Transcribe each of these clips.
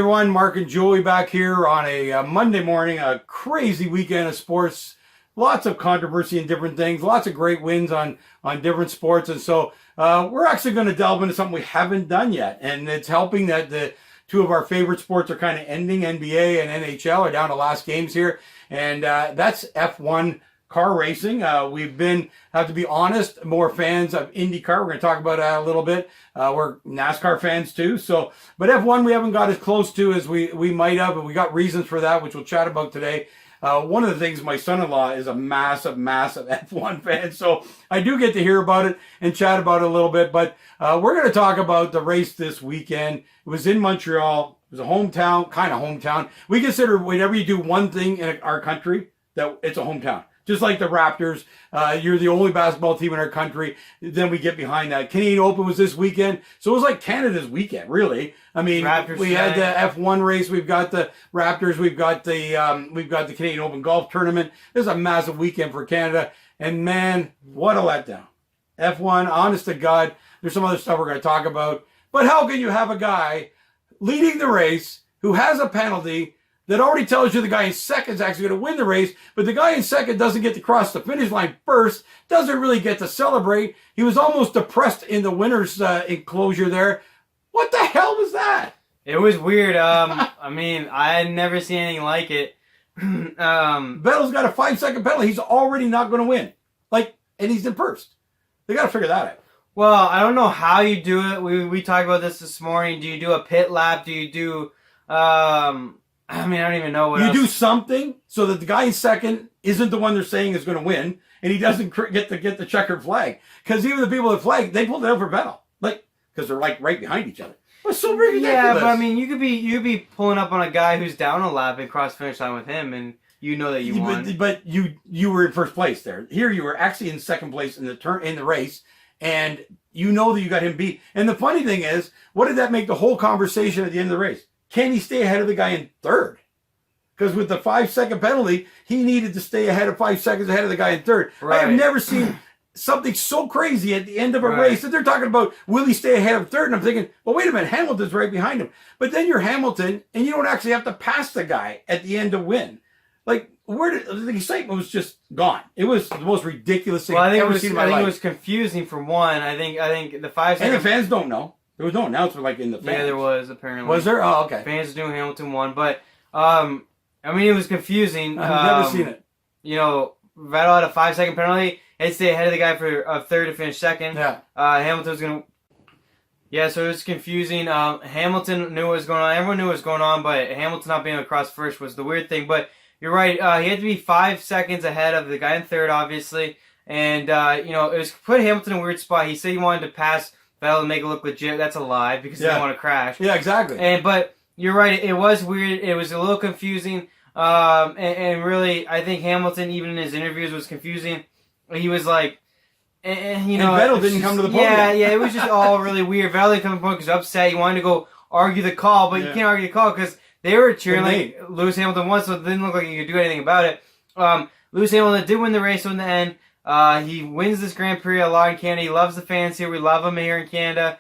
everyone, Mark and Joey back here on a Monday morning, a crazy weekend of sports. Lots of controversy and different things, lots of great wins on different sports. And so we're actually going to delve into something we haven't done yet. And it's helping that the two of our favorite sports are kind of ending. NBA and NHL are down to last games here. And that's F1 car racing. We've been, have to be honest, more fans of IndyCar. We're going to talk about that a little bit. We're NASCAR fans too. So, but F1 we haven't got as close to as we might have, and we got reasons for that, which we'll chat about today. One of the things, my son-in-law is a massive F1 fan, so I do get to hear about it and chat about it a little bit. But we're going to talk about the race this weekend. It was in Montreal. It was a hometown, kind of hometown. We consider whenever you do one thing in our country, that it's a hometown. Just like the Raptors, you're the only basketball team in our country. Then we get behind that. Canadian Open was this weekend, so it was like Canada's weekend, really. I mean, Raptors we had the F1 race, we've got the Raptors, we've got the Canadian Open golf tournament. This is a massive weekend for Canada, and man, what a letdown. F1, honest to God, there's some other stuff we're going to talk about, but how can you have a guy leading the race who has a penalty that already tells you the guy in second is actually going to win the race, but the guy in second doesn't get to cross the finish line first, doesn't really get to celebrate. He was almost depressed in the winner's enclosure there. What the hell was that? It was weird. I mean, I had never seen anything like it. Vettel's got a 5-second penalty. He's already not going to win. And he's in first. They got to figure that out. Well, I don't know how you do it. We talked about this morning. Do you do a pit lap? Do you do... I mean, I don't even know what you do something so that the guy in second isn't the one they're saying is going to win, and he doesn't get the checkered flag. Because even the people that flag, they pulled it out for Vettel, because they're right behind each other. It's so ridiculous. Yeah, but I mean, you could be pulling up on a guy who's down a lap and cross finish line with him, and you know that you won. But you were in first place there. Here you were actually in second place in the race, and you know that you got him beat. And the funny thing is, what did that make the whole conversation at the end of the race? Can he stay ahead of the guy in third? Because with the 5-second penalty, he needed to stay ahead of 5 seconds ahead of the guy in third. Right. I have never seen something so crazy at the end of a race that they're talking about, will he stay ahead of third? And I'm thinking, well, wait a minute, Hamilton's right behind him. But then you're Hamilton, and you don't actually have to pass the guy at the end to win. The excitement was just gone. It was the most ridiculous thing I've ever seen in my life. I think it was confusing for one. I think the 5 seconds... And the fans don't know. There was no announcement in the fans. Yeah, there was, apparently. Was there? Oh, okay. Fans knew Hamilton won, but, I mean, it was confusing. I've never seen it. You know, Vettel had a 5-second penalty. He had to stay ahead of the guy for third to finish second. Yeah. Hamilton was going to... Yeah, so it was confusing. Hamilton knew what was going on. Everyone knew what was going on, but Hamilton not being able to cross first was the weird thing. But you're right. He had to be 5 seconds ahead of the guy in third, obviously. And, you know, it was put Hamilton in a weird spot. He said he wanted to pass Vettel to make it look legit. That's a lie because he didn't want to crash. Yeah, exactly. But you're right. It was weird. It was a little confusing. And really, I think Hamilton, even in his interviews, was confusing. He was like, and Vettel didn't come to the podium. Yeah, it was just all really weird. Vettel didn't come to the podium because he was upset. He wanted to go argue the call, but you can't argue the call because they were cheering like Lewis Hamilton won, so it didn't look like he could do anything about it. Lewis Hamilton did win the race in the end. He wins this Grand Prix a lot in Canada. He loves the fans here. We love him here in Canada.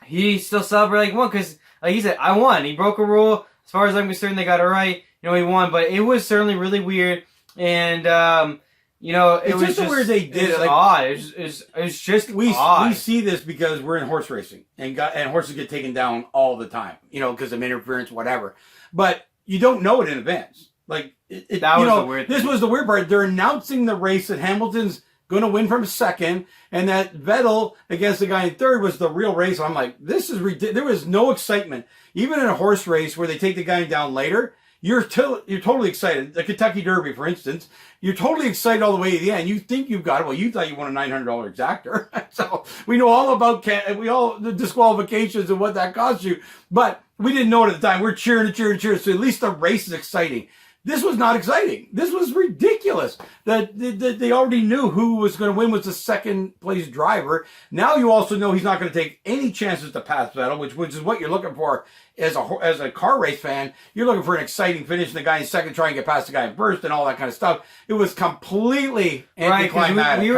He still celebrated like he won because, like he said, I won. He broke a rule. As far as I'm concerned, they got it right. You know, he won, but it was certainly really weird. And you know, it was just weird they did it. Odd. It's just odd. We see this because we're in horse racing, and horses get taken down all the time. You know, because of interference, whatever. But you don't know it in advance. That was the weird thing. This was the weird part. They're announcing the race that Hamilton's going to win from second, and that Vettel against the guy in third was the real race. I'm like, this is ridiculous. There was no excitement, even in a horse race where they take the guy down later. You're totally excited. The Kentucky Derby, for instance, you're totally excited all the way to the end. You think you've got it. Well, you thought you won a $900 exactor. So we know all about the disqualifications and what that cost you, but we didn't know it at the time. We're cheering and cheering and cheering. So at least the race is exciting. This was not exciting. This was ridiculous. That they already knew who was going to win was the second place driver. Now you also know he's not going to take any chances to pass Vettel, which is what you're looking for as a car race fan. You're looking for an exciting finish, and the guy in second trying to get past the guy in first, and all that kind of stuff. It was completely anticlimactic. We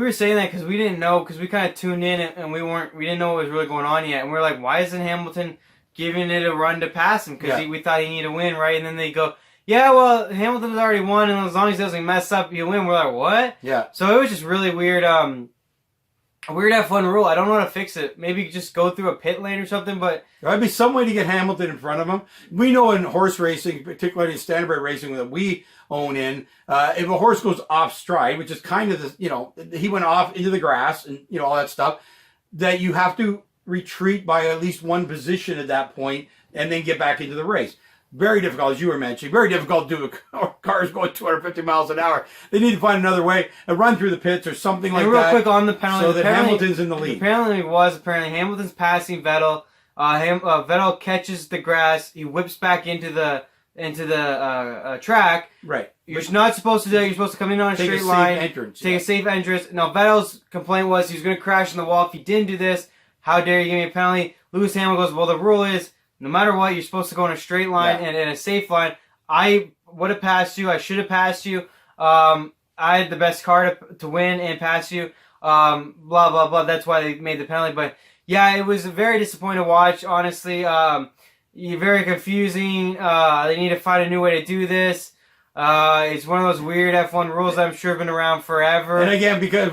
were saying that because we didn't know, because we kind of tuned in and we didn't know what was really going on yet, and we were like, why isn't Hamilton giving it a run to pass him because Yeah. we thought he needed to win, right? And then they go, yeah, well, Hamilton's already won, and as long as he doesn't mess up, you win. We're like, what? Yeah. So it was just really weird. A weird F1 rule. I don't know how to fix it. Maybe just go through a pit lane or something, but There might be some way to get Hamilton in front of him. We know in horse racing, particularly in standardbred racing that we own in, if a horse goes off stride, which is kind of the, he went off into the grass and, all that stuff, that you have to retreat by at least one position at that point and then get back into the race. Very difficult, as you were mentioning. Very difficult to do with cars going 250 miles an hour. They need to find another way, a run through the pits or something like and real that. quick on the penalty, so that Hamilton's in the lead. Apparently Hamilton's passing Vettel. Vettel catches the grass. He whips back into the track. Right. You're not supposed to do that. You're supposed to come in on a straight line. Take a safe entrance. Now, Vettel's complaint was he was going to crash in the wall if he didn't do this. How dare you give me a penalty? Lewis Hamilton goes, well, the rule is no matter what, you're supposed to go in a straight line and in a safe line. I would have passed you. I should have passed you. I had the best car to win and pass you. Blah, blah, blah. That's why they made the penalty. But, yeah, it was a very disappointing to watch, honestly. Very confusing. They need to find a new way to do this. It's one of those weird F1 rules that I'm sure have been around forever. And again, because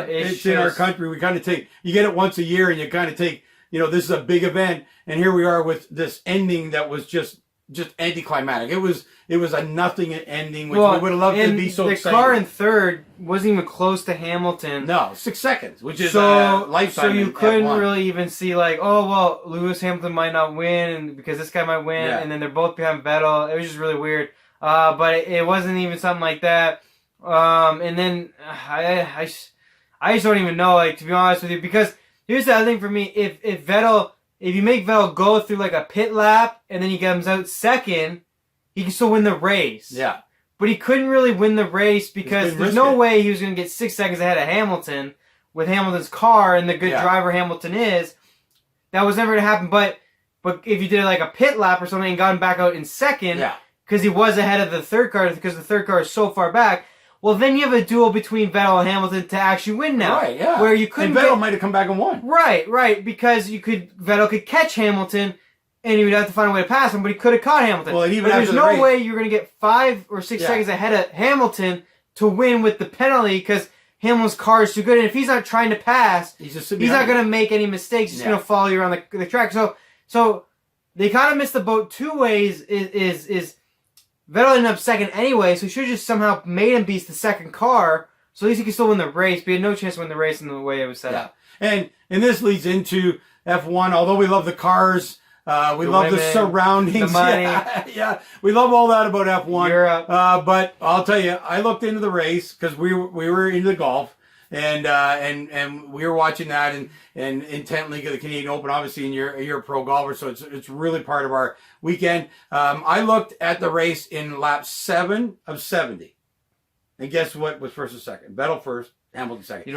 it's in our country, we kind of you get it once a year and you kind of take, this is a big event. And here we are with this ending that was just anticlimactic. It was a nothing ending, which we would have loved to be so exciting. The car in third wasn't even close to Hamilton. No, 6 seconds, which is lifetime. So you couldn't really even see Lewis Hamilton might not win because this guy might win, and then they're both behind Vettel. It was just really weird. But it wasn't even something like that. And then I just don't even know, to be honest with you, because here's the other thing for me: if you make Vettel go through like a pit lap and then he comes out second, he can still win the race. Yeah. But he couldn't really win the race because there's no way he was going to get 6 seconds ahead of Hamilton with Hamilton's car and the good driver Hamilton is. That was never going to happen. But if you did like a pit lap or something and got him back out in second, because he was ahead of the third car because the third car is so far back, well, then you have a duel between Vettel and Hamilton to actually win now. Right, yeah. Where you couldn't. And Vettel might have come back and won. Right, because Vettel could catch Hamilton, and he would have to find a way to pass him, but he could have caught Hamilton. Well, and even but after there's the no race, way you're going to get 5 or 6 seconds ahead of Hamilton to win with the penalty because Hamilton's car is too good, and if he's not trying to pass, he's not going to make any mistakes. He's going to follow you around the track. So they kind of missed the boat 2 ways. Is Vettel ended up second anyway, so he should have just somehow made him beat the second car, so at least he could still win the race, but he had no chance to win the race in the way it was set up. And this leads into F1, although we love the cars, we love the surroundings. The money. Yeah, we love all that about F1. Europe. But I'll tell you, I looked into the race, because we were into the golf, and we were watching that and intently the Canadian Open, obviously, and you're a pro golfer, so it's really part of our weekend. I looked at the race in lap 7 of 70, and guess what was first and second? Vettel first, Hamilton second.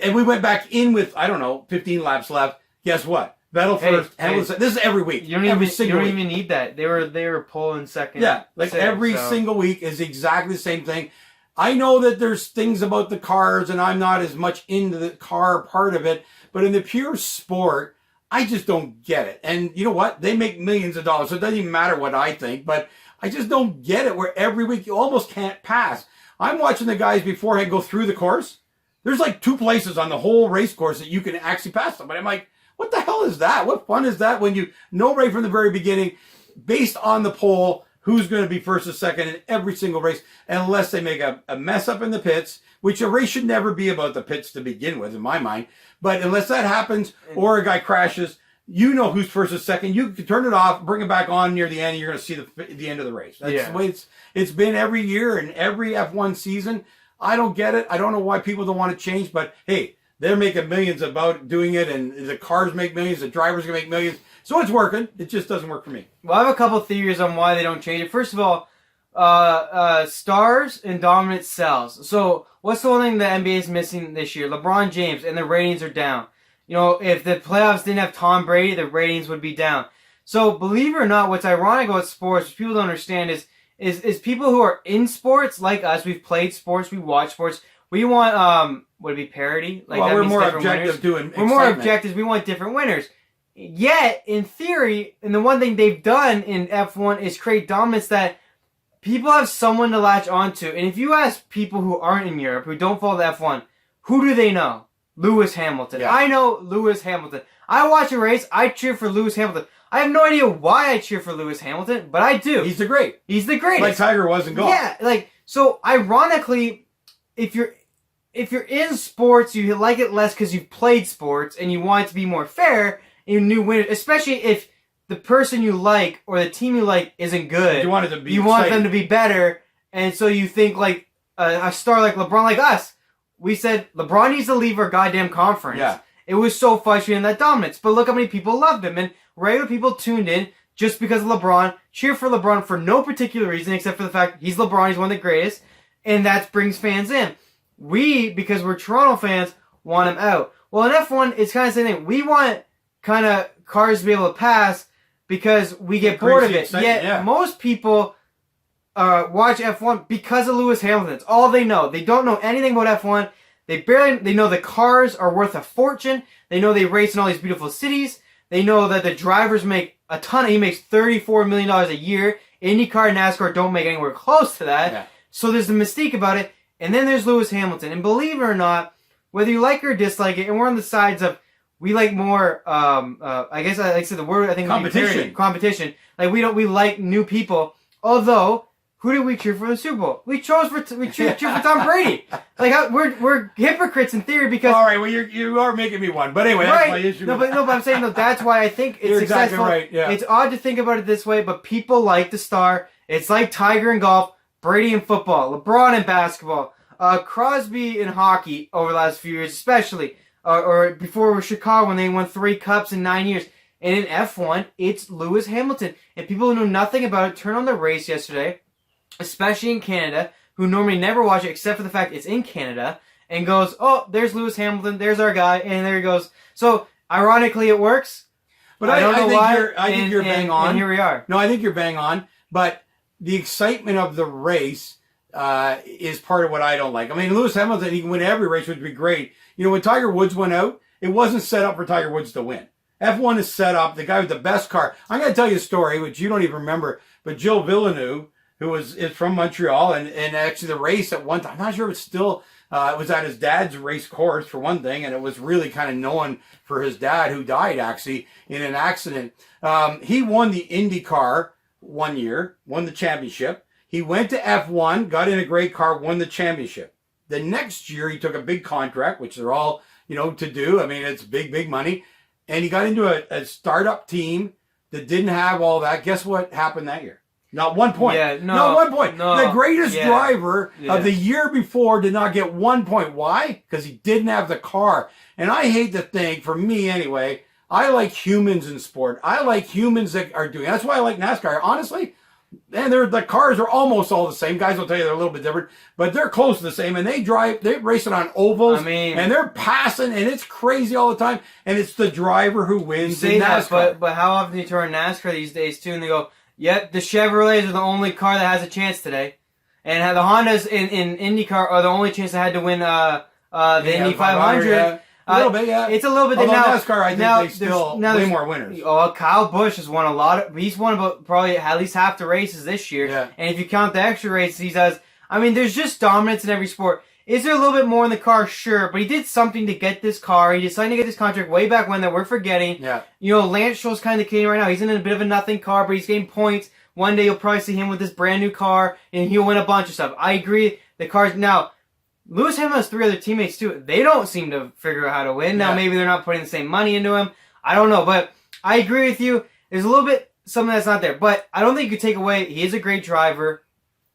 And we went back in with 15 laps left. Guess what? Vettel first, Hamilton second. This is every week. You don't even need that. They were pulling second. Yeah, every single week is exactly the same thing. I know that there's things about the cars, and I'm not as much into the car part of it, but in the pure sport, I just don't get it. And you know what? They make millions of dollars, so it doesn't even matter what I think, but I just don't get it, where every week you almost can't pass. I'm watching the guys beforehand go through the course. There's like 2 places on the whole race course that you can actually pass somebody. I'm like, what the hell is that? What fun is that when you know right from the very beginning, based on the pole, who's going to be first or second in every single race, unless they make a mess up in the pits, which a race should never be about the pits to begin with, in my mind. But unless that happens, or a guy crashes, you know who's first or second. You can turn it off, bring it back on near the end, and you're going to see the end of the race. That's the way it's been every year and every F1 season. I don't get it. I don't know why people don't want to change, but hey, they're making millions about doing it, and the cars make millions, the drivers can make millions. So it's working. It just doesn't work for me. Well, I have a couple theories on why they don't change it. First of all, stars and dominance sells. So what's the one thing the NBA is missing this year? LeBron James, and the ratings are down. If the playoffs didn't have Tom Brady, the ratings would be down. So believe it or not, what's ironic about sports, which people don't understand, is people who are in sports like us. We've played sports, we watch sports. We want would it be parity? We're more objective We're more objective. We want different winners. Yet, in theory, and the one thing they've done in F1 is create dominance that people have someone to latch onto. And if you ask people who aren't in Europe, who don't follow the F1, who do they know? Lewis Hamilton. Yeah. I know Lewis Hamilton. I watch a race, I cheer for Lewis Hamilton. I have no idea why I cheer for Lewis Hamilton, but I do. He's the great. He's the greatest. Like Tiger was in golf. Yeah, like, so ironically, if you're in sports, you like it less because you've played sports and you want it to be more fair, and you new winners, especially if the person you like or the team you like isn't good. You want it to be You want them to be better, and so you think like a star like LeBron, like us. We said LeBron needs to leave our goddamn conference. Yeah. It was so frustrating, that dominance. But look how many people loved him, and regular people tuned in just because of LeBron, cheer for LeBron for no particular reason except for the fact he's LeBron, he's one of the greatest, and that brings fans in. We, because we're Toronto fans, want him out. Well, in F1, it's kind of the same thing. We want kind of cars to be able to pass because we get bored of it. Yet most people watch F1 because of Lewis Hamilton. It's all they know. They don't know anything about F1. They know the cars are worth a fortune. They know they race in all these beautiful cities. They know that the drivers make a ton. He makes $34 million a year. IndyCar and NASCAR don't make anywhere close to that. Yeah. So there's the mystique about it. And then there's Lewis Hamilton. And believe it or not, whether you like or dislike it, and we're on the sides of, we like more, I guess I said the word, I think competition. Competition. Like we like new people. Although, who did we cheer for the Super Bowl? We cheer for Tom Brady. Like we're hypocrites in theory because. All right, well you are making me one, but anyway, that's my issue. But I'm saying that's why I think it's You're successful. Exactly right. Yeah. It's odd to think about it this way, but people like the star. It's like Tiger in golf, Brady in football, LeBron in basketball, Crosby in hockey over the last few years, especially, or before Chicago when they won 3 cups in 9 years. And in F1, it's Lewis Hamilton, and people who know nothing about it turned on the race yesterday, especially in Canada, who normally never watch it except for the fact it's in Canada, and goes, oh, there's Lewis Hamilton, there's our guy, and there he goes. So, ironically, it works. But I don't know why. I think you're bang on. And here we are. No, I think you're bang on. But the excitement of the race is part of what I don't like. I mean, Lewis Hamilton, he can win every race, which would be great. You know, when Tiger Woods went out, it wasn't set up for Tiger Woods to win. F1 is set up, the guy with the best car. I'm going to tell you a story, which you don't even remember, but Gilles Villeneuve, who is from Montreal, and actually the race at one time, I'm not sure if it's still, it was at his dad's race course for one thing, and it was really kind of known for his dad, who died actually in an accident. He won the IndyCar one year, won the championship. He went to F1, got in a great car, won the championship. The next year, he took a big contract, which they're all, to do. I mean, it's big money. And he got into a startup team that didn't have all that. Guess what happened that year? Not 1 point. Yeah, no, not 1 point. No, the greatest driver of the year before did not get 1 point. Why? Because he didn't have the car. And I hate to think, for me anyway, I like humans in sport. I like humans that are doing. That's why I like NASCAR. Honestly, man, the cars are almost all the same. Guys will tell you they're a little bit different, but they're close to the same. And they race it on ovals. I mean, and they're passing, and it's crazy all the time. And it's the driver who wins in NASCAR. That, but how often do you turn NASCAR these days too, and they go, "Yep, the Chevrolets are the only car that has a chance today," and the Hondas in IndyCar are the only chance that had to win the Indy 500. Yeah. A little bit, yeah. It's a little bit. Although now, NASCAR, I think they still way more winners. Oh, Kyle Busch has won a lot of. He's won about probably at least half the races this year. Yeah. And if you count the extra races he does, I mean, there's just dominance in every sport. Is there a little bit more in the car? Sure, but he did something to get this car. He decided to get this contract way back when that we're forgetting. Yeah. Lance Stroll's kind of kidding right now. He's in a bit of a nothing car, but he's getting points. One day you'll probably see him with this brand new car, and he'll win a bunch of stuff. I agree. The cars now. Lewis Hamilton has 3 other teammates too. They don't seem to figure out how to win. Now maybe they're not putting the same money into him. I don't know, but I agree with you. There's a little bit something that's not there, but I don't think you could take away. He is a great driver.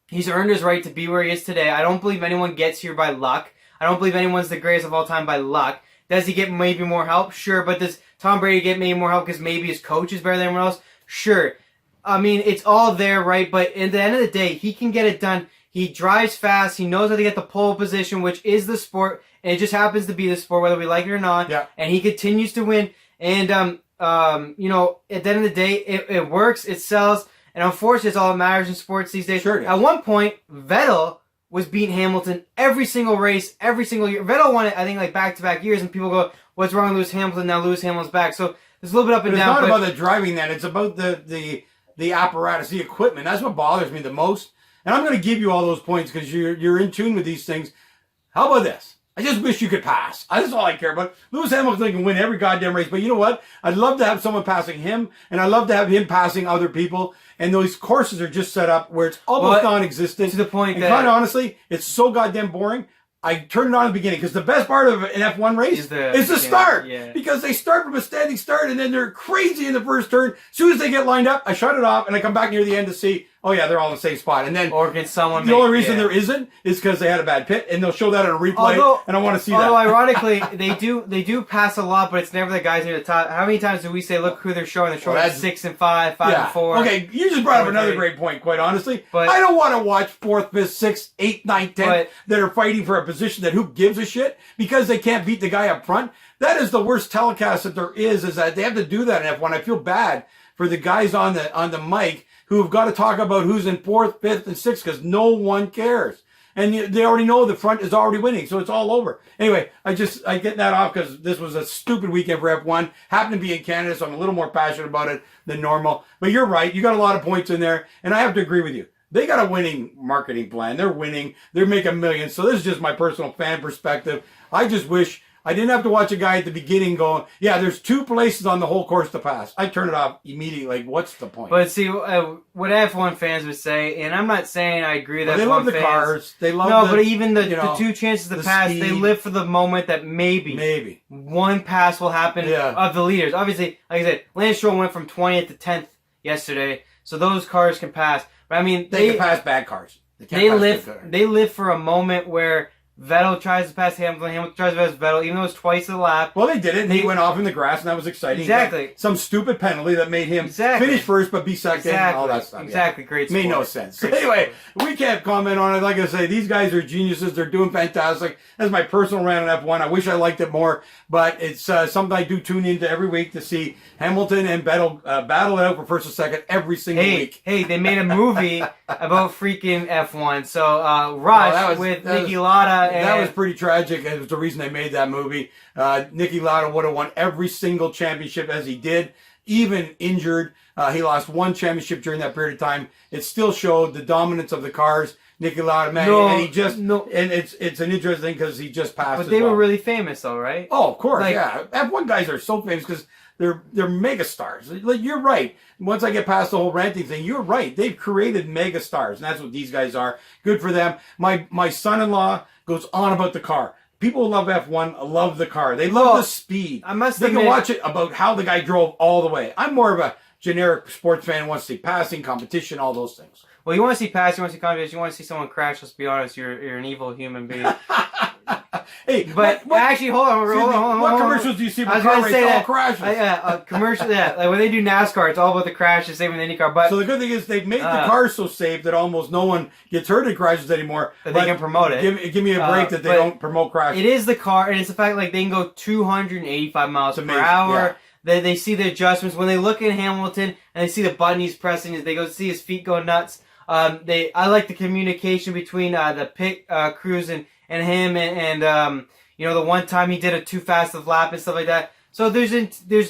He's earned his right to be where he is today. I don't believe anyone gets here by luck. I don't believe anyone's the greatest of all time by luck. Does he get maybe more help? Sure, but does Tom Brady get maybe more help because maybe his coach is better than everyone else? Sure. I mean, it's all there, right? But at the end of the day, he can get it done. He drives fast. He knows how to get the pole position, which is the sport. And it just happens to be the sport, whether we like it or not. Yeah. And he continues to win. And, at the end of the day, it works. It sells. And unfortunately, it's all that matters in sports these days. Sure. At one point, Vettel was beating Hamilton every single race, every single year. Vettel won it, I think, like back-to-back years. And people go, what's wrong with Lewis Hamilton? Now Lewis Hamilton's back. So there's a little bit up and But it's down. not But about the driving then. It's about the apparatus, the equipment. That's what bothers me the most. And I'm going to give you all those points because you're in tune with these things. How about this? I just wish you could pass. That's all I care about. Lewis Hamilton can win every goddamn race, but you know what? I'd love to have someone passing him, and I'd love to have him passing other people. And those courses are just set up where it's almost non-existent. To the point and that, quite honestly, it's so goddamn boring. I turned it on at the beginning because the best part of an F1 race is the start. Yeah. Because they start from a standing start and then they're crazy in the first turn. As soon as they get lined up, I shut it off and I come back near the end to see, oh yeah, they're all in the same spot. And then or can someone the only reason there isn't is because they had a bad pit, and they'll show that on a replay, and I want to see that. Although ironically, they do pass a lot, but it's never the guys near the top. How many times do we say, look who they're showing? They're showing 6 and 5, 5 and 4. Okay, you just brought up another 3. great point, quite honestly. But I don't want to watch 4th, 5th, 6th, 8th, 9th, 10th that are fighting for a position that who gives a shit because they can't beat the guy up front. That is the worst telecast that there is that they have to do that in F1. I feel bad for the guys on the mic who have got to talk about who's in 4th, 5th, and 6th because no one cares. And they already know the front is already winning, so it's all over. Anyway, I get that off because this was a stupid weekend for F1. Happened to be in Canada, so I'm a little more passionate about it than normal. But you're right. You got a lot of points in there, and I have to agree with you. They got a winning marketing plan. They're winning. They're making millions. So this is just my personal fan perspective. I just wish I didn't have to watch a guy at the beginning going, yeah, there's 2 places on the whole course to pass. I turn it off immediately. Like, what's the point? But see, what F1 fans would say, and I'm not saying I agree that they F1 love the fans, cars. They love but even the 2 chances to pass, speed. they live for the moment that maybe one pass will happen of the leaders. Obviously, like I said, Lance Stroll went from 20th to 10th yesterday, so those cars can pass. But I mean, they can pass bad cars. They live for a moment where Vettel tries to pass Hamilton. Hamilton tries to pass Vettel, even though it's twice a lap. Well, they did it. And he went off in the grass, and that was exciting. Exactly. Some stupid penalty that made him finish first, but be second. And all that stuff. Exactly. Great sport. Made no sense. So anyway, we can't comment on it. Like I say, these guys are geniuses. They're doing fantastic. That's my personal rant on F1. I wish I liked it more, but it's something I do tune into every week to see Hamilton and Vettel battle it out for first and second every single week. Hey, they made a movie about freaking F1. So Rush with Niki Lauda. That was pretty tragic. It was the reason they made that movie. Niki Lauda would have won every single championship as he did, even injured. He lost 1 championship during that period of time. It still showed the dominance of the cars. Niki Lauda, man, and it's an interesting thing because he just passed. But they were really famous, though, right? Oh, of course, yeah. F1 guys are so famous because they're mega stars. Like, you're right. Once I get past the whole ranting thing, you're right. They've created mega stars, and that's what these guys are. Good for them. My son-in-law goes on about the car. People who love F1 love the car. They love the speed. They can watch it about how the guy drove all the way. I'm more of a generic sports fan who wants to see passing, competition, all those things. Well, you want to see passing, you want to see competition, you want to see someone crash. Let's be honest, you're an evil human being. Hey, but actually, hold on. What commercials do you see for car race? All crashes. Commercial, like when they do NASCAR, it's all about the crashes, same with IndyCar. But so the good thing is they've made the cars so safe that almost no one gets hurt in crashes anymore. But they can promote it. Give me a break that they don't promote crashes. It is the car, and it's the fact like they can go 285 miles per hour. Yeah. They see the adjustments when they look at Hamilton and they see the button he's pressing. They go see his feet go nuts. I like the communication between the pit crews and him and the one time he did a too fast of lap and stuff like that. So there's interaction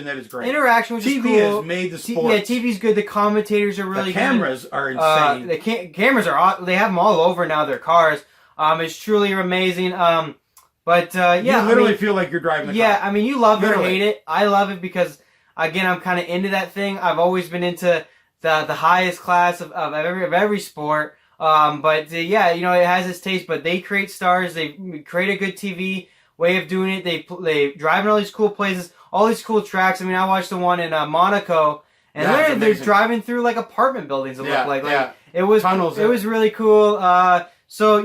that is great. Interaction, which is cool. TV has made the sport. Yeah, TV's good. The commentators are really good. The cameras are insane. The cameras are they have them all over now. Their cars. It's truly amazing. You literally feel like you're driving the car. Yeah, I mean, you love it or hate it. I love it because, again, I'm kind of into that thing. I've always been into the highest class of every sport. It has its taste, but they create stars. They create a good TV way of doing it. They drive in all these cool places, all these cool tracks. I mean, I watched the one in Monaco, and they're driving through like apartment buildings. It was tunnels. It was really cool. So I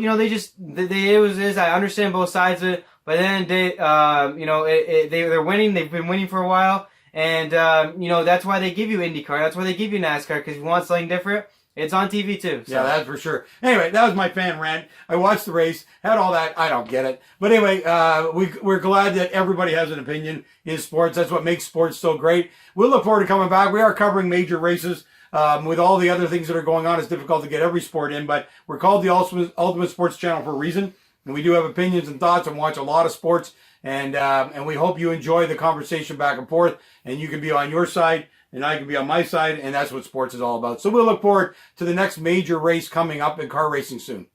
understand both sides of it, but then they're winning. They've been winning for a while, and that's why they give you IndyCar. That's why they give you NASCAR, because you want something different. It's on TV too. So. Yeah, that's for sure. Anyway, that was my fan rant. I watched the race, had all that. I don't get it, but anyway, we're glad that everybody has an opinion in sports. That's what makes sports so great. We'll look forward to coming back. We are covering major races. With all the other things that are going on, it's difficult to get every sport in, but we're called the Ultimate Sports Channel for a reason, and we do have opinions and thoughts and watch a lot of sports And we hope you enjoy the conversation back and forth, and you can be on your side and I can be on my side, and that's what sports is all about. So we'll look forward to the next major race coming up in car racing soon.